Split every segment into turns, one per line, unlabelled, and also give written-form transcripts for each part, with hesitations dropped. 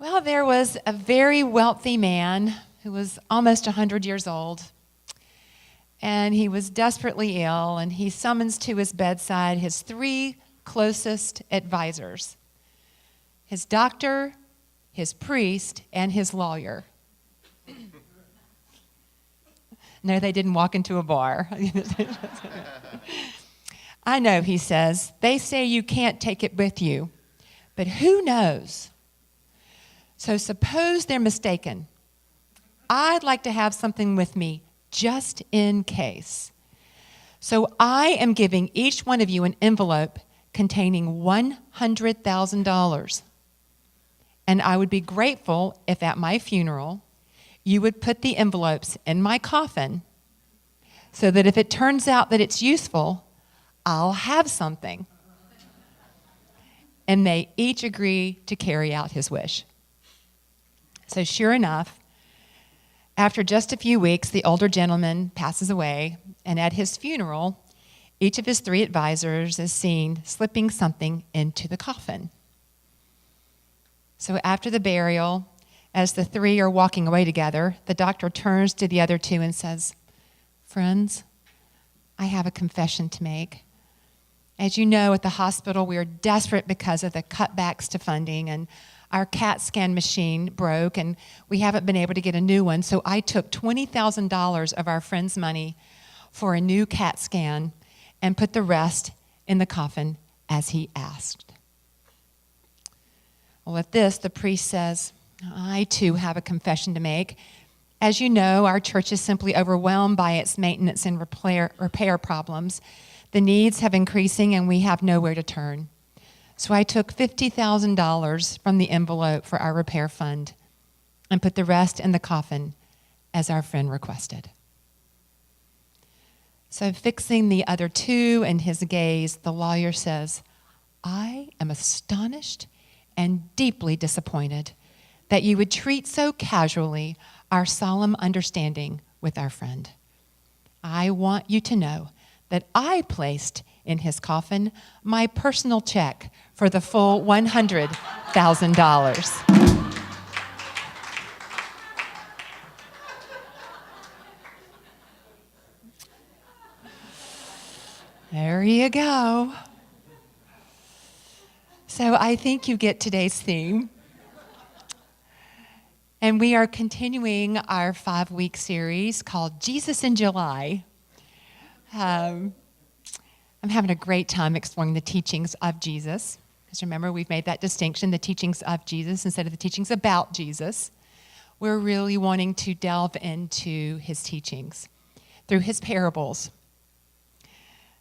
Well, there was a very wealthy man who was almost 100 years old, and he was desperately ill, and he summons to his bedside his three closest advisors: his doctor, his priest, and his lawyer. No, they didn't walk into a bar. I know, he says, they say you can't take it with you, but who knows? So suppose they're mistaken. I'd like to have something with me just in case. So I am giving each one of you an envelope containing $100,000. And I would be grateful if at my funeral you would put the envelopes in my coffin so that if it turns out that it's useful, I'll have something. And they each agree to carry out his wish. So sure enough, after just a few weeks, the older gentleman passes away, and at his funeral, each of his three advisors is seen slipping something into the coffin. So after the burial, as the three are walking away together, the doctor turns to the other two and says, "Friends, I have a confession to make. As you know, at the hospital, we are desperate because of the cutbacks to funding, and our CAT scan machine broke, and we haven't been able to get a new one. So I took $20,000 of our friend's money for a new CAT scan and put the rest in the coffin as he asked." Well, at this, the priest says, "I too have a confession to make. As you know, our church is simply overwhelmed by its maintenance and repair problems. The needs have increasing, and we have nowhere to turn. So I took $50,000 from the envelope for our repair fund and put the rest in the coffin as our friend requested." So fixing the other two in his gaze, the lawyer says, "I am astonished and deeply disappointed that you would treat so casually our solemn understanding with our friend. I want you to know that I placed in his coffin my personal check for the full $100,000. There you go. So I think you get today's theme. And we are continuing our 5-week series called Jesus in July. I'm having a great time exploring the teachings of Jesus. Because remember, we've made that distinction, the teachings of Jesus instead of the teachings about Jesus. We're really wanting to delve into his teachings through his parables.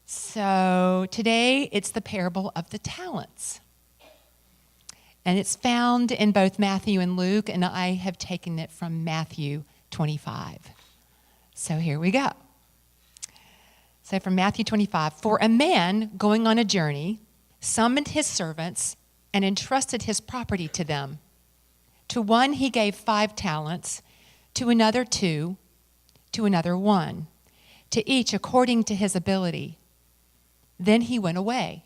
So today, it's the parable of the talents. And it's found in both Matthew and Luke, and I have taken it from Matthew 25. So here we go. So from Matthew 25, "For a man going on a journey summoned his servants and entrusted his property to them. To one he gave 5 talents, to another 2, to another 1, to each according to his ability. Then he went away.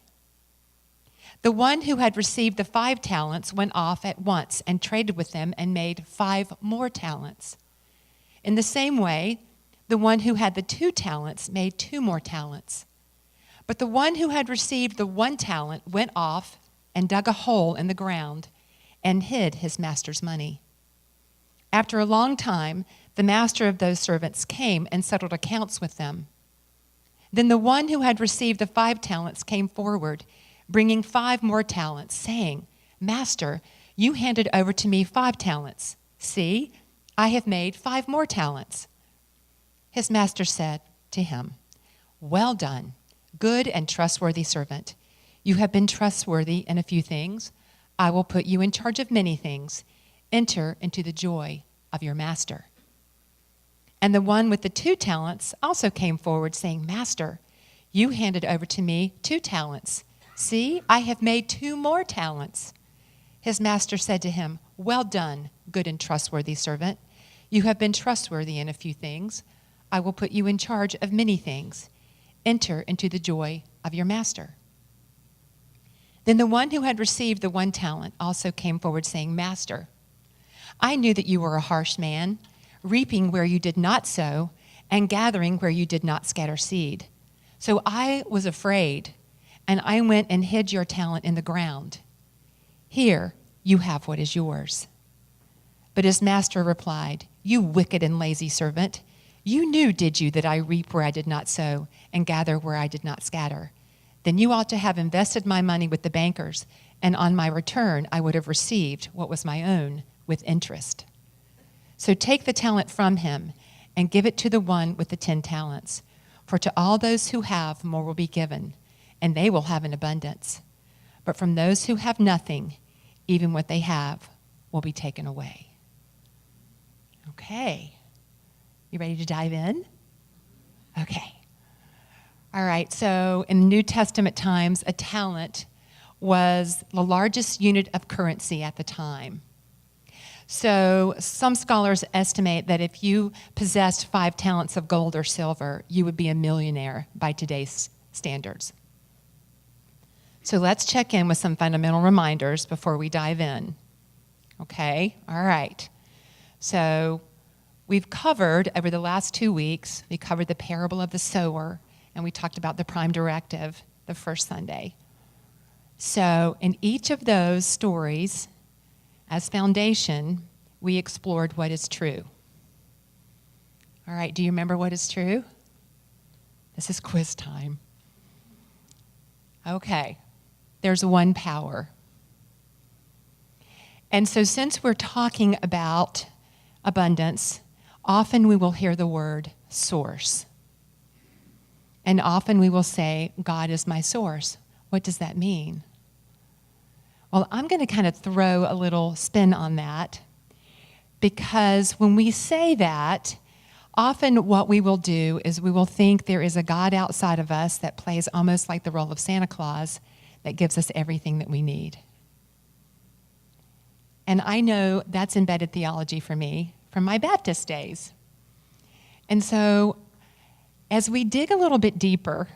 The one who had received the 5 talents went off at once and traded with them and made 5 more talents. In the same way, the one who had the 2 talents made 2 more talents. But the one who had received the 1 talent went off and dug a hole in the ground and hid his master's money. After a long time, the master of those servants came and settled accounts with them. Then the one who had received the 5 talents came forward, bringing 5 more talents, saying, 'Master, you handed over to me 5 talents. See, I have made 5 more talents.' His master said to him, 'Well done, good and trustworthy servant. You have been trustworthy in a few things. I will put you in charge of many things. Enter into the joy of your master.' And the one with the 2 talents also came forward, saying, 'Master, you handed over to me 2 talents. See, I have made 2 more talents.' His master said to him, 'Well done, good and trustworthy servant. You have been trustworthy in a few things. I will put you in charge of many things. Enter into the joy of your master.' Then the one who had received the 1 talent also came forward, saying, 'Master, I knew that you were a harsh man, reaping where you did not sow, and gathering where you did not scatter seed. So I was afraid, and I went and hid your talent in the ground. Here, you have what is yours." But his master replied, "You wicked and lazy servant. You knew, did you, that I reap where I did not sow and gather where I did not scatter? Then you ought to have invested my money with the bankers, and on my return I would have received what was my own with interest. So take the talent from him and give it to the one with the 10 talents. For to all those who have, more will be given, and they will have an abundance. But from those who have nothing, even what they have will be taken away." Okay. You ready to dive in? Okay. All right, so in New Testament times, a talent was the largest unit of currency at the time. So some scholars estimate that if you possessed 5 talents of gold or silver, you would be a millionaire by today's standards. So let's check in with some fundamental reminders before we dive in. Okay, all right. So we've covered, over the last 2 weeks, we covered the parable of the sower, and we talked about the prime directive the first Sunday. So in each of those stories, as foundation, we explored what is true. All right, do you remember what is true? This is quiz time. Okay, there's one power. And so since we're talking about abundance, often we will hear the word source. And often we will say, God is my source. What does that mean? Well, I'm going to kind of throw a little spin on that, because when we say that, often what we will do is we will think there is a God outside of us that plays almost like the role of Santa Claus that gives us everything that we need. And I know that's embedded theology for me from my Baptist days. And so as we dig a little bit deeper,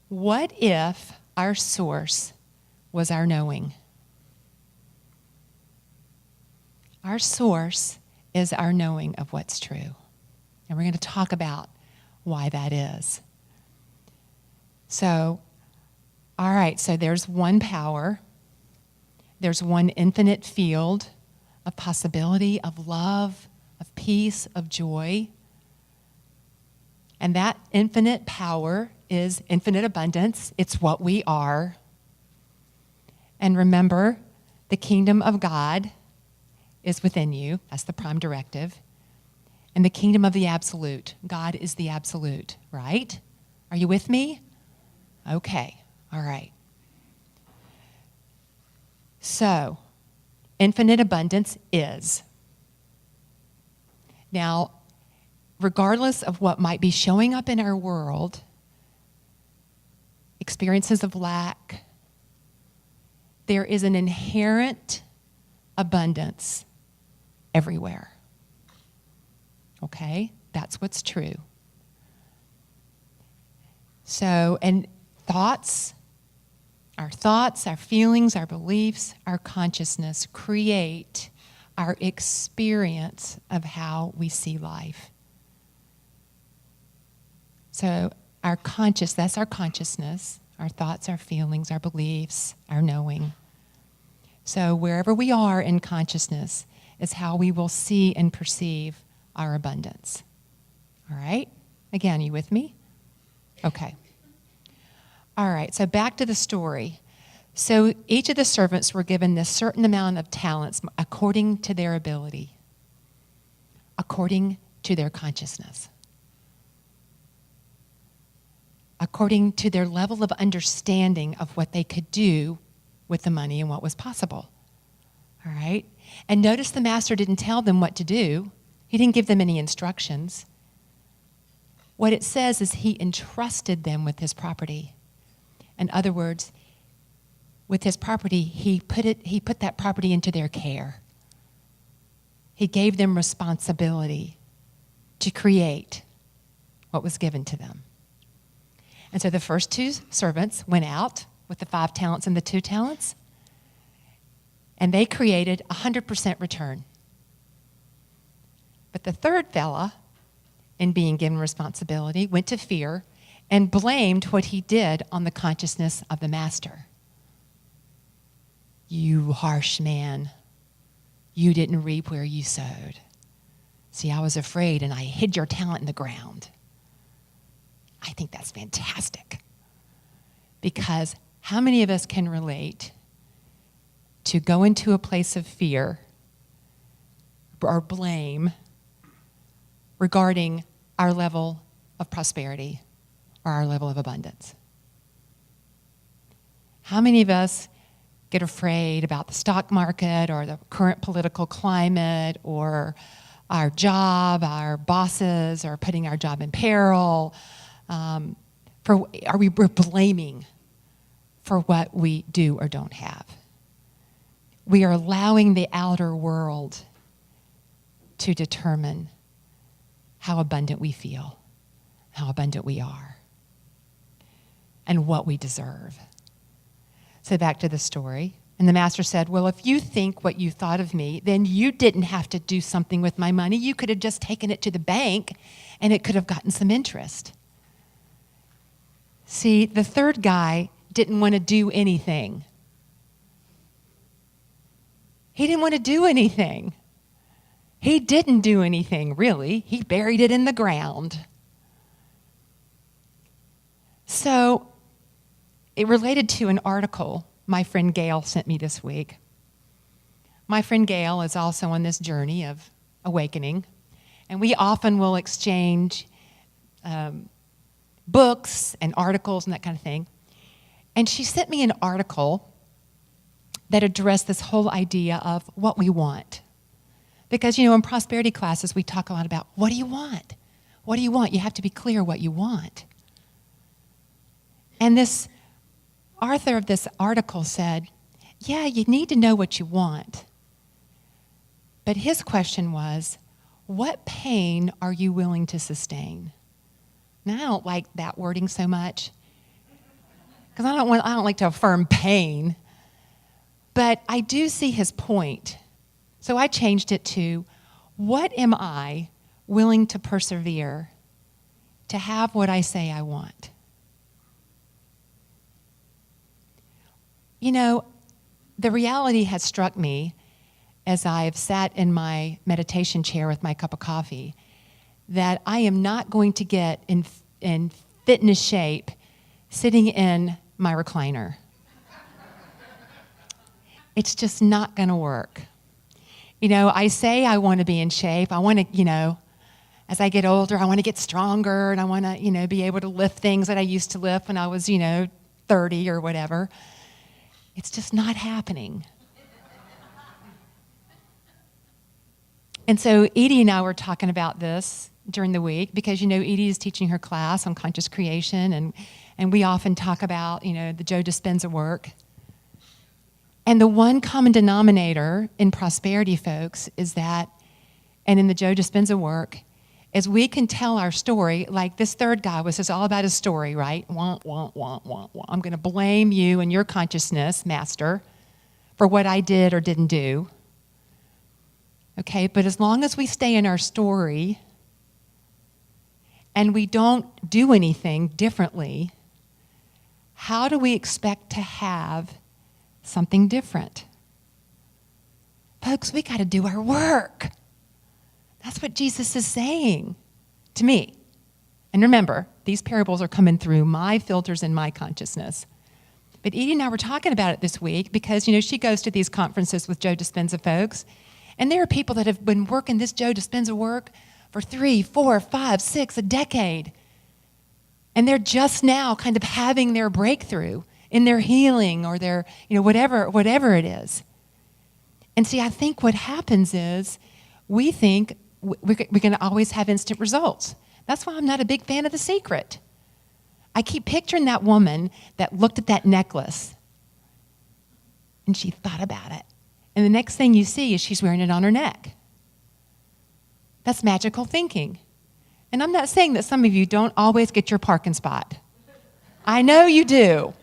what if our source was our knowing? Our source is our knowing of what's true. And we're going to talk about why that is. So, all right, so there's one power. There's one infinite field of possibility, of love, of peace, of joy. And that infinite power is infinite abundance. It's what we are. And remember, the kingdom of God is within you. That's the prime directive. And the kingdom of the absolute. God is the absolute, right? Are you with me? Okay, all right. So, infinite abundance is. Now, regardless of what might be showing up in our world, experiences of lack, there is an inherent abundance everywhere. Okay? That's what's true. So, and our thoughts, our feelings, our beliefs, our consciousness create our experience of how we see life. So that's our consciousness, our thoughts, our feelings, our beliefs, our knowing. So wherever we are in consciousness is how we will see and perceive our abundance. All right? Again, you with me? Okay. All right, so back to the story. So each of the servants were given this certain amount of talents according to their ability, according to their consciousness, according to their level of understanding of what they could do with the money and what was possible. All right? And notice the master didn't tell them what to do. He didn't give them any instructions. What it says is he entrusted them with his property. In other words, with his property, he put that property into their care. He gave them responsibility to create what was given to them. And so the first 2 servants went out with the 5 talents and the 2 talents. And they created 100% return. But the third fella, in being given responsibility, went to fear and blamed what he did on the consciousness of the master. You harsh man, you didn't reap where you sowed. See, I was afraid and I hid your talent in the ground. I think that's fantastic. Because how many of us can relate to go into a place of fear or blame regarding our level of prosperity or our level of abundance? How many of us get afraid about the stock market or the current political climate or our job, our bosses are putting our job in peril? We're blaming for what we do or don't have. We are allowing the outer world to determine how abundant we feel, how abundant we are, and what we deserve. So back to the story. And the master said, well, if you think what you thought of me, then you didn't have to do something with my money. You could have just taken it to the bank and it could have gotten some interest. See, the third guy didn't want to do anything. He didn't want to do anything. He didn't do anything, really. He buried it in the ground. So it related to an article my friend Gail sent me this week. My friend Gail is also on this journey of awakening, and we often will exchange books and articles and that kind of thing. And she sent me an article that addressed this whole idea of what we want. Because, in prosperity classes, we talk a lot about, what do you want? What do you want? You have to be clear what you want. And this author of this article said, yeah, you need to know what you want. But his question was, what pain are you willing to sustain? Now, I don't like that wording so much, because I don't like to affirm pain, but I do see his point. So I changed it to, what am I willing to persevere to have what I say I want? The reality has struck me as I've sat in my meditation chair with my cup of coffee that I am not going to get in fitness shape sitting in my recliner. It's just not going to work. I say I want to be in shape. I want to, as I get older, I want to get stronger and I want to, be able to lift things that I used to lift when I was, 30 or whatever. It's just not happening. And so Edie and I were talking about this during the week because, Edie is teaching her class on conscious creation and we often talk about, the Joe Dispenza work. And the one common denominator in prosperity, folks, is that, and in the Joe Dispenza work, is we can tell our story, like this third guy was just all about his story, right? Want. I'm going to blame you and your consciousness, master, for what I did or didn't do. Okay, but as long as we stay in our story and we don't do anything differently, how do we expect to have something different? Folks, we got to do our work. That's what Jesus is saying to me. And remember, these parables are coming through my filters and my consciousness. But Edie and I were talking about it this week because, she goes to these conferences with Joe Dispenza folks. And there are people that have been working this Joe Dispenza work for 3, 4, 5, 6, a decade. And they're just now kind of having their breakthrough in their healing or their, whatever it is. And see, I think what happens is we think we're going to always have instant results. That's why I'm not a big fan of The Secret. I keep picturing that woman that looked at that necklace and she thought about it. And the next thing you see is she's wearing it on her neck. That's magical thinking. And I'm not saying that some of you don't always get your parking spot. I know you do.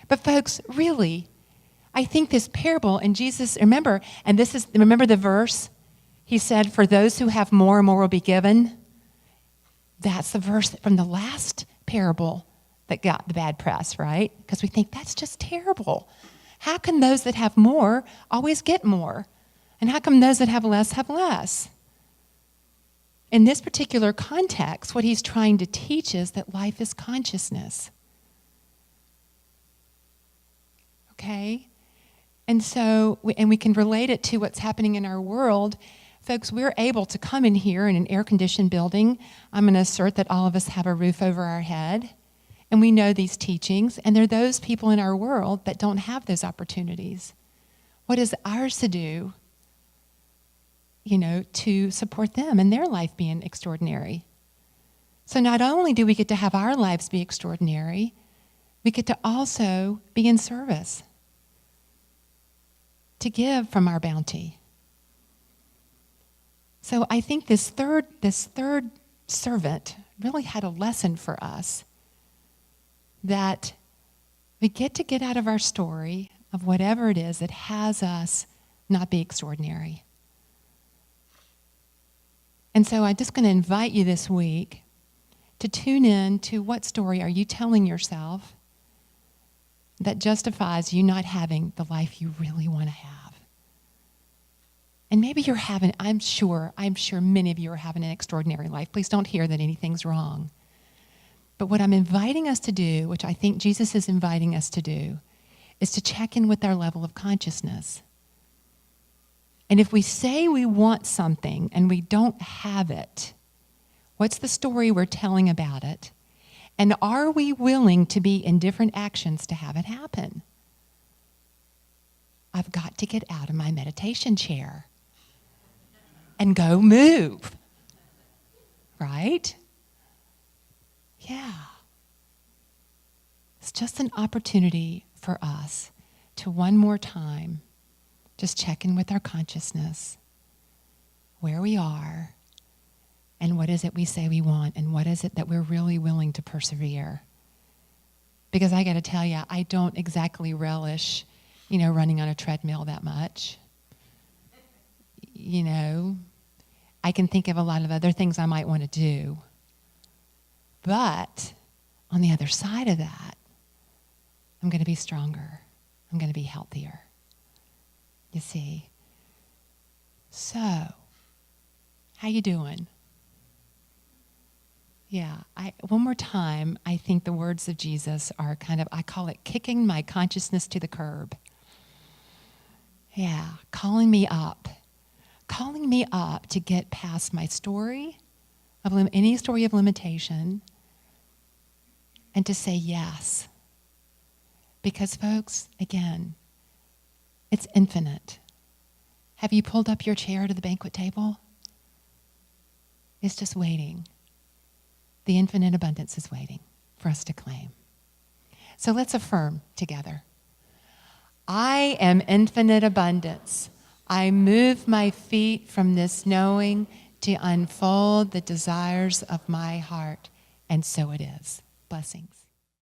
But folks, really, I think this parable, and Jesus, remember the verse? He said, for those who have more will be given. That's the verse from the last parable that got the bad press, right? Because we think that's just terrible. How can those that have more always get more? And how come those that have less? In this particular context, what he's trying to teach is that life is consciousness. Okay? And so, we can relate it to what's happening in our world. Folks, we're able to come in here in an air-conditioned building. I'm going to assert that all of us have a roof over our head. And we know these teachings. And there are those people in our world that don't have those opportunities. What is ours to do, to support them and their life being extraordinary? So not only do we get to have our lives be extraordinary, we get to also be in service, to give from our bounty. So I think this third servant really had a lesson for us, that we get to get out of our story of whatever it is that has us not be extraordinary. And so I'm just going to invite you this week to tune in to what story are you telling yourself that justifies you not having the life you really want to have. And maybe you're having, I'm sure many of you are having an extraordinary life. Please don't hear that anything's wrong. But what I'm inviting us to do, which I think Jesus is inviting us to do, is to check in with our level of consciousness. And if we say we want something and we don't have it, what's the story we're telling about it? And are we willing to be in different actions to have it happen? I've got to get out of my meditation chair and go move. Right? Yeah. It's just an opportunity for us to one more time just check in with our consciousness, where we are, and what is it we say we want, and what is it that we're really willing to persevere. Because I got to tell you, I don't exactly relish, running on a treadmill that much. I can think of a lot of other things I might want to do. But on the other side of that, I'm going to be stronger. I'm going to be healthier. You see? So, how you doing? Yeah, one more time, I think the words of Jesus are I call it kicking my consciousness to the curb. Yeah, calling me up to get past my story, any story of limitation, and to say yes. Because folks, again, it's infinite. Have you pulled up your chair to the banquet table? It's just waiting. The infinite abundance is waiting for us to claim. So let's affirm together. I am infinite abundance. I move my feet from this knowing to unfold the desires of my heart. And so it is. Blessings.